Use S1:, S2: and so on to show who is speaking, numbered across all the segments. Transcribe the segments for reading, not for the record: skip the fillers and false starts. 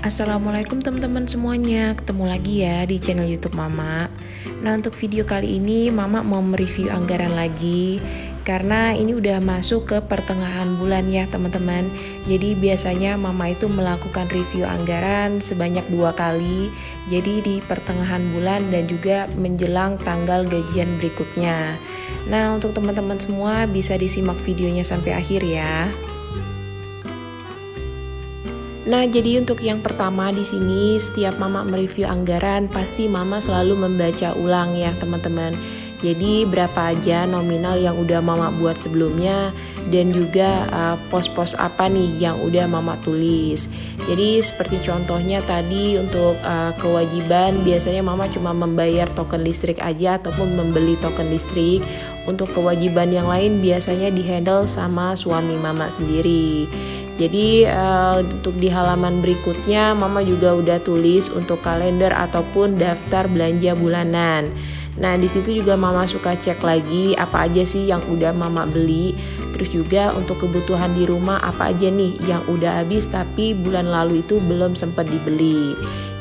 S1: Assalamualaikum teman-teman semuanya, ketemu lagi ya di channel YouTube Mama. Nah, untuk video kali ini Mama mau mereview anggaran lagi karena ini udah masuk ke pertengahan bulan ya teman-teman. Jadi biasanya Mama itu melakukan review anggaran sebanyak 2 kali. Jadi di pertengahan bulan dan juga menjelang tanggal gajian berikutnya. Nah, untuk teman-teman semua bisa disimak videonya sampai akhir ya. Nah, jadi untuk yang pertama di sini setiap Mama mereview anggaran pasti Mama selalu membaca ulang ya teman-teman. Jadi berapa aja nominal yang udah Mama buat sebelumnya dan juga pos-pos apa nih yang udah Mama tulis. Jadi seperti contohnya tadi untuk kewajiban biasanya Mama cuma membayar token listrik aja ataupun membeli token listrik. Untuk kewajiban yang lain biasanya dihandle sama suami Mama sendiri. Jadi untuk di halaman berikutnya Mama juga udah tulis untuk kalender ataupun daftar belanja bulanan. Nah, di situ juga Mama suka cek lagi apa aja sih yang udah Mama beli. Terus juga untuk kebutuhan di rumah apa aja nih yang udah habis tapi bulan lalu itu belum sempat dibeli.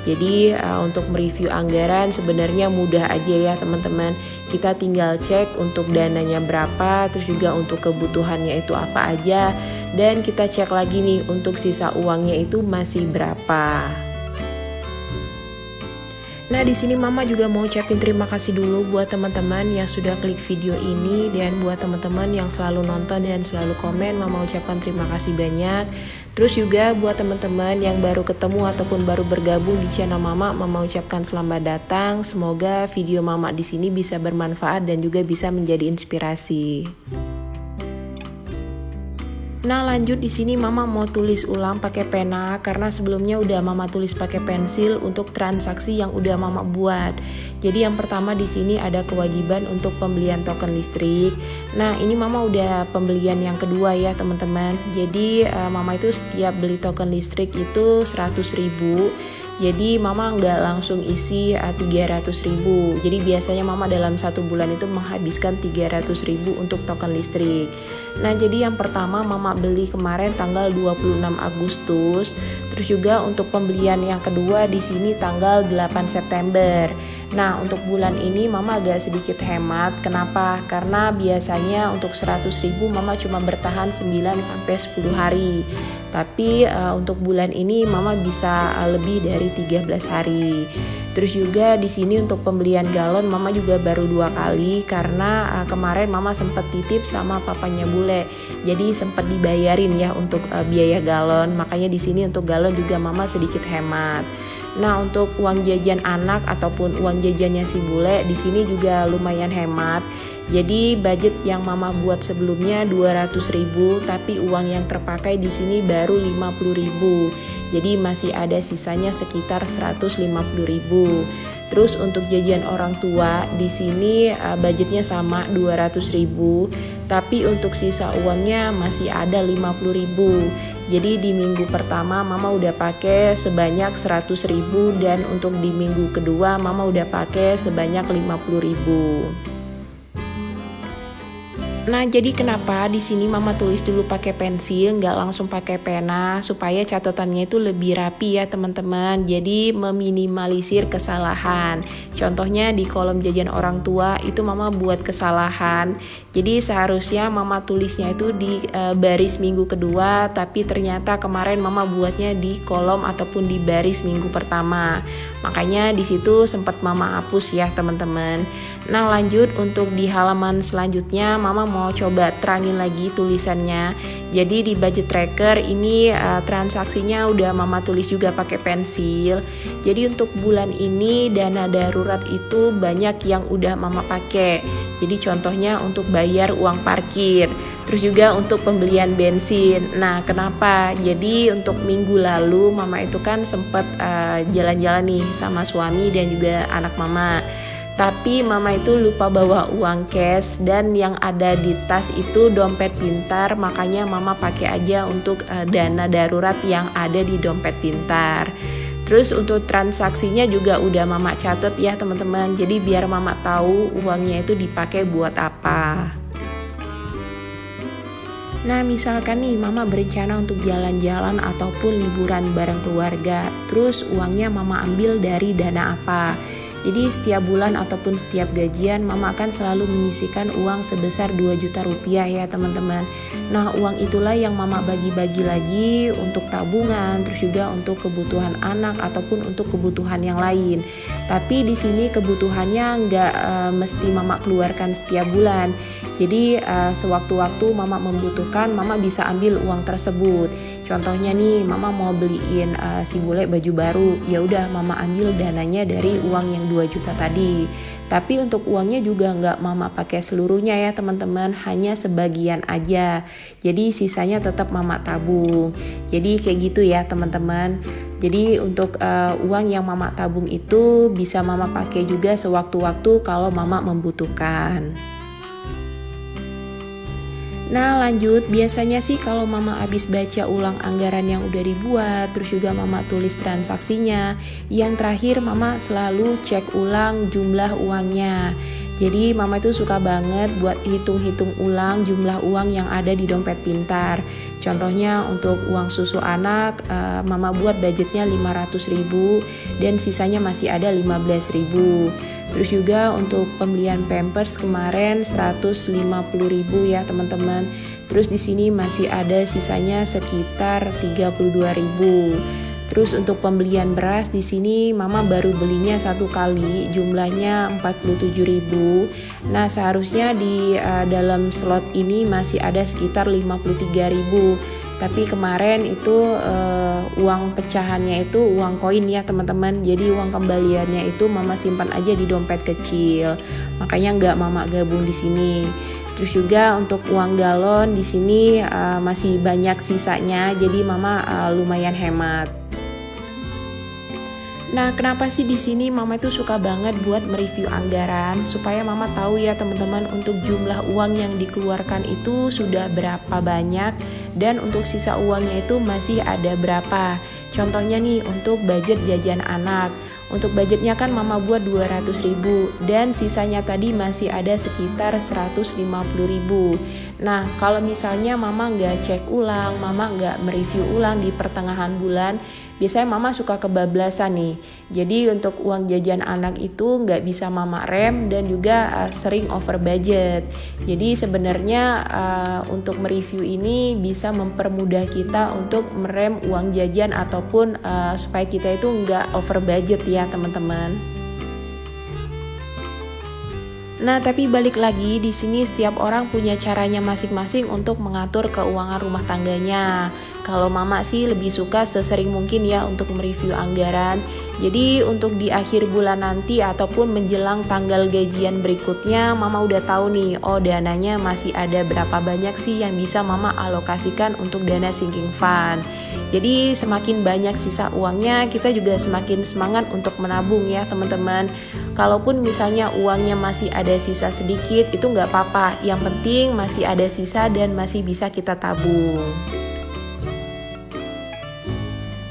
S1: Jadi untuk mereview anggaran sebenarnya mudah aja ya teman-teman. Kita tinggal cek untuk dananya berapa, terus juga untuk kebutuhannya itu apa aja. Dan kita cek lagi nih untuk sisa uangnya itu masih berapa. Nah, di sini Mama juga mau ucapin terima kasih dulu buat teman-teman yang sudah klik video ini dan buat teman-teman yang selalu nonton dan selalu komen, Mama ucapkan terima kasih banyak. Terus juga buat teman-teman yang baru ketemu ataupun baru bergabung di channel Mama, Mama ucapkan selamat datang. Semoga video Mama di sini bisa bermanfaat dan juga bisa menjadi inspirasi. Nah, lanjut di sini Mama mau tulis ulang pakai pena karena sebelumnya udah Mama tulis pakai pensil untuk transaksi yang udah Mama buat. Jadi yang pertama di sini ada kewajiban untuk pembelian token listrik. Nah, ini Mama udah pembelian yang kedua ya teman-teman. Jadi Mama itu setiap beli token listrik itu 100.000. Jadi Mama nggak langsung isi 300.000. Jadi biasanya Mama dalam 1 bulan itu menghabiskan 300.000 untuk token listrik. Nah, jadi yang pertama Mama beli kemarin tanggal 26 Agustus. Terus juga untuk pembelian yang kedua di sini tanggal 8 September. Nah, untuk bulan ini Mama agak sedikit hemat. Kenapa? Karena biasanya untuk 100.000 Mama cuma bertahan 9 sampai 10 hari. Tapi untuk bulan ini Mama bisa lebih dari 13 hari. Terus juga di sini untuk pembelian galon Mama juga baru 2 kali karena kemarin Mama sempat titip sama papanya bule. Jadi sempat dibayarin ya untuk biaya galon. Makanya di sini untuk galon juga Mama sedikit hemat. Nah, untuk uang jajan anak ataupun uang jajannya si bule di sini juga lumayan hemat. Jadi budget yang Mama buat sebelumnya 200.000, tapi uang yang terpakai di sini baru 50.000. Jadi masih ada sisanya sekitar 150.000. Terus untuk jajan orang tua di sini budgetnya sama 200.000, tapi untuk sisa uangnya masih ada 50.000. Jadi di minggu pertama Mama udah pakai sebanyak 100.000 dan untuk di minggu kedua Mama udah pakai sebanyak 50.000. Nah, jadi kenapa di sini Mama tulis dulu pakai pensil, nggak langsung pakai pena, supaya catatannya itu lebih rapi ya teman-teman. Jadi meminimalisir kesalahan. Contohnya di kolom jajan orang tua itu Mama buat kesalahan. Jadi seharusnya Mama tulisnya itu di baris minggu kedua, tapi ternyata kemarin Mama buatnya di kolom ataupun di baris minggu pertama. Makanya di situ sempat Mama hapus ya teman-teman. Nah, lanjut untuk di halaman selanjutnya Mama mau coba terangin lagi tulisannya. Jadi di budget tracker ini transaksinya udah Mama tulis juga pakai pensil. Jadi untuk bulan ini dana darurat itu banyak yang udah Mama pakai. Jadi contohnya untuk bayar uang parkir. Terus juga untuk pembelian bensin. Nah, kenapa? Jadi untuk minggu lalu mama itu kan sempat jalan-jalan nih sama suami dan juga anak mama. Tapi mama itu lupa bawa uang cash dan yang ada di tas itu dompet pintar, makanya mama pakai aja untuk dana darurat yang ada di dompet pintar. Terus untuk transaksinya juga udah mama catet ya teman-teman, jadi biar mama tahu uangnya itu dipakai buat apa. Nah, misalkan nih mama berencana untuk jalan-jalan ataupun liburan bareng keluarga, terus uangnya mama ambil dari dana apa? Jadi setiap bulan ataupun setiap gajian mama akan selalu menyisihkan uang sebesar 2 juta rupiah ya teman-teman. Nah, uang itulah yang mama bagi-bagi lagi untuk tabungan, terus juga untuk kebutuhan anak ataupun untuk kebutuhan yang lain. Tapi di sini kebutuhannya nggak mesti mama keluarkan setiap bulan. Jadi sewaktu-waktu mama membutuhkan, mama bisa ambil uang tersebut. Contohnya nih, mama mau beliin si bule baju baru, ya udah mama ambil dananya dari uang yang 2 juta tadi. Tapi untuk uangnya juga nggak mama pakai seluruhnya ya teman-teman, hanya sebagian aja. Jadi sisanya tetap mama tabung. Jadi kayak gitu ya teman-teman. Jadi untuk uang yang mama tabung itu bisa mama pakai juga sewaktu-waktu kalau mama membutuhkan. Nah lanjut, biasanya sih kalau mama habis baca ulang anggaran yang udah dibuat, terus juga mama tulis transaksinya, yang terakhir mama selalu cek ulang jumlah uangnya. Jadi mama itu suka banget buat hitung-hitung ulang jumlah uang yang ada di dompet pintar. Contohnya untuk uang susu anak, mama buat budgetnya 500.000 dan sisanya masih ada 15.000. Terus juga untuk pembelian Pampers kemarin 150.000 ya teman-teman. Terus di sini masih ada sisanya sekitar 32.000. Terus untuk pembelian beras di sini mama baru belinya satu kali, jumlahnya 47.000. Nah, seharusnya di dalam slot ini masih ada sekitar 53.000. Tapi kemarin itu uang pecahannya itu uang koin ya teman-teman. Jadi uang kembaliannya itu mama simpan aja di dompet kecil. Makanya nggak mama gabung di sini. Terus juga untuk uang galon di sini masih banyak sisanya. Jadi mama lumayan hemat. Nah, kenapa sih di sini mama itu suka banget buat mereview anggaran supaya mama tahu ya teman-teman untuk jumlah uang yang dikeluarkan itu sudah berapa banyak dan untuk sisa uangnya itu masih ada berapa. Contohnya nih untuk budget jajan anak. Untuk budgetnya kan mama buat 200.000 dan sisanya tadi masih ada sekitar 150.000. Nah, kalau misalnya mama nggak cek ulang, mama nggak mereview ulang di pertengahan bulan, biasanya mama suka kebablasan nih. Jadi untuk uang jajan anak itu nggak bisa mama rem dan juga sering over budget. Jadi sebenarnya untuk mereview ini bisa mempermudah kita untuk merem uang jajan ataupun supaya kita itu nggak over budget ya teman-teman. Nah, tapi balik lagi di sini setiap orang punya caranya masing-masing untuk mengatur keuangan rumah tangganya. Kalau mama sih lebih suka sesering mungkin ya untuk mereview anggaran. Jadi untuk di akhir bulan nanti ataupun menjelang tanggal gajian berikutnya, mama udah tahu nih, oh dananya masih ada berapa banyak sih yang bisa mama alokasikan untuk dana sinking fund. Jadi semakin banyak sisa uangnya, kita juga semakin semangat untuk menabung ya teman-teman. Kalaupun misalnya uangnya masih ada sisa sedikit, itu nggak apa-apa. Yang penting masih ada sisa dan masih bisa kita tabung.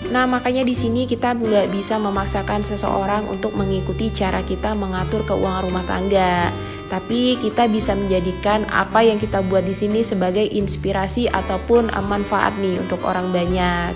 S1: Nah, makanya di sini kita nggak bisa memaksakan seseorang untuk mengikuti cara kita mengatur keuangan rumah tangga. Tapi kita bisa menjadikan apa yang kita buat di sini sebagai inspirasi ataupun manfaat nih untuk orang banyak.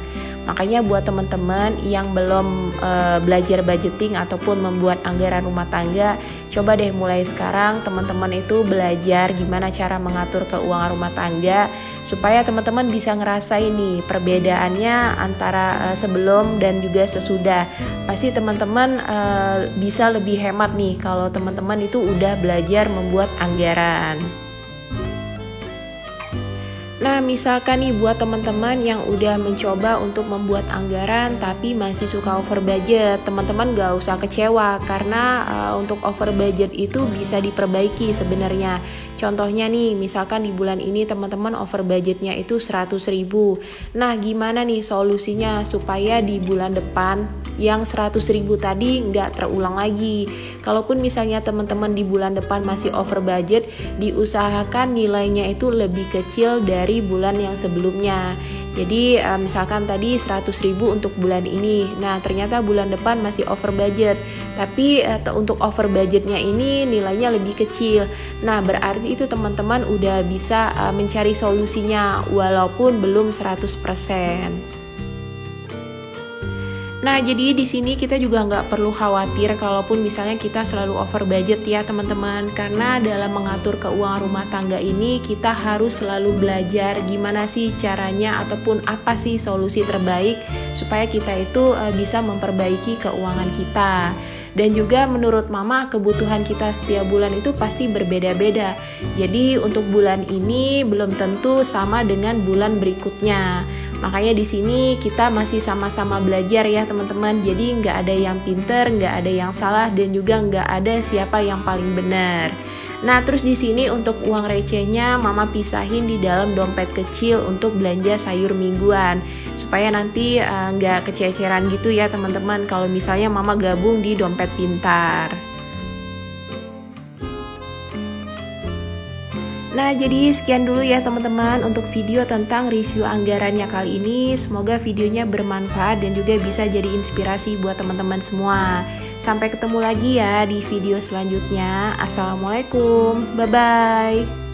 S1: Makanya buat teman-teman yang belum belajar budgeting ataupun membuat anggaran rumah tangga, coba deh mulai sekarang teman-teman itu belajar gimana cara mengatur keuangan rumah tangga supaya teman-teman bisa ngerasain nih perbedaannya antara sebelum dan juga sesudah. Pasti teman-teman bisa lebih hemat nih kalau teman-teman itu udah belajar membuat anggaran. Nah, misalkan nih buat teman-teman yang udah mencoba untuk membuat anggaran tapi masih suka over budget, teman-teman gak usah kecewa karena untuk over budget itu bisa diperbaiki sebenarnya. Contohnya nih, misalkan di bulan ini teman-teman over budgetnya itu 100.000. Nah, gimana nih solusinya supaya di bulan depan yang 100.000 tadi nggak terulang lagi? Kalaupun misalnya teman-teman di bulan depan masih over budget, diusahakan nilainya itu lebih kecil dari bulan yang sebelumnya. Jadi misalkan tadi 100.000 untuk bulan ini, nah ternyata bulan depan masih over budget, tapi untuk over budgetnya ini nilainya lebih kecil. Nah berarti itu teman-teman udah bisa mencari solusinya walaupun belum 100%. Nah, jadi di sini kita juga nggak perlu khawatir kalaupun misalnya kita selalu over budget ya teman-teman, karena dalam mengatur keuangan rumah tangga ini kita harus selalu belajar gimana sih caranya ataupun apa sih solusi terbaik supaya kita itu bisa memperbaiki keuangan kita. Dan juga menurut mama kebutuhan kita setiap bulan itu pasti berbeda-beda. Jadi untuk bulan ini belum tentu sama dengan bulan berikutnya. Makanya di sini kita masih sama-sama belajar ya teman-teman. Jadi nggak ada yang pinter, nggak ada yang salah, dan juga nggak ada siapa yang paling benar. Nah terus di sini untuk uang recehnya mama pisahin di dalam dompet kecil untuk belanja sayur mingguan supaya nanti nggak kececeran gitu ya teman-teman kalau misalnya mama gabung di dompet pintar. Nah jadi sekian dulu ya teman-teman untuk video tentang review anggarannya kali ini. Semoga videonya bermanfaat dan juga bisa jadi inspirasi buat teman-teman semua. Sampai ketemu lagi ya di video selanjutnya. Assalamualaikum, bye-bye.